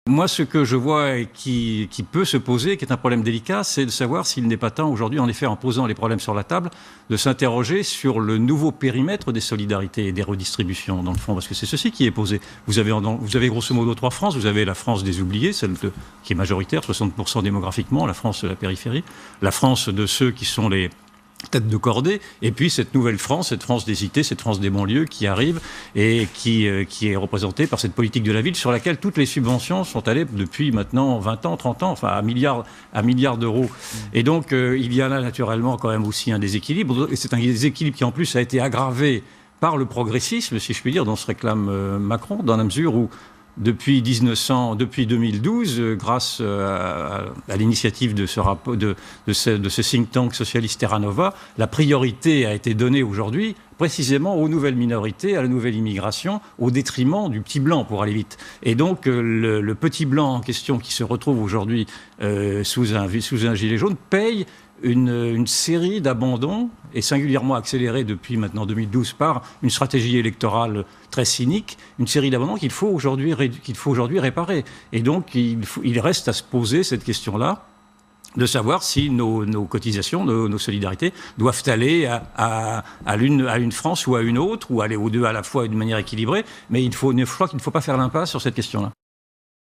Moi, ce que je vois et qui peut se poser, qui est un problème délicat, c'est de savoir s'il n'est pas temps aujourd'hui, en effet, en posant les problèmes sur la table, de s'interroger sur le nouveau périmètre des solidarités et des redistributions, dans le fond, parce que c'est ceci qui est posé. Vous avez grosso modo trois France. Vous avez la France des oubliés, qui est majoritaire, 60% démographiquement, la France de la périphérie, la France de ceux qui sont les tête de cordée, et puis cette nouvelle France, cette France des cités, cette France des banlieues qui arrive et qui est représentée par cette politique de la ville sur laquelle toutes les subventions sont allées depuis maintenant 20 ans, 30 ans, enfin à milliards d'euros. Et donc il y a là naturellement quand même aussi un déséquilibre, et c'est un déséquilibre qui en plus a été aggravé par le progressisme, si je puis dire, dont se réclame Macron, dans la mesure où depuis 2012, grâce à l'initiative de ce think tank socialiste Terra Nova, la priorité a été donnée aujourd'hui précisément aux nouvelles minorités, à la nouvelle immigration, au détriment du petit blanc, pour aller vite. Et donc le petit blanc en question qui se retrouve aujourd'hui sous un gilet jaune paye une série d'abandons, et singulièrement accélérée depuis maintenant 2012 par une stratégie électorale très cynique, une série d'abandons qu'il faut aujourd'hui réparer. Et donc il reste à se poser cette question-là, de savoir si nos cotisations, nos solidarités doivent aller à une France ou à une autre, ou aller aux deux à la fois d'une manière équilibrée. Mais je crois qu'il ne faut pas faire l'impasse sur cette question-là.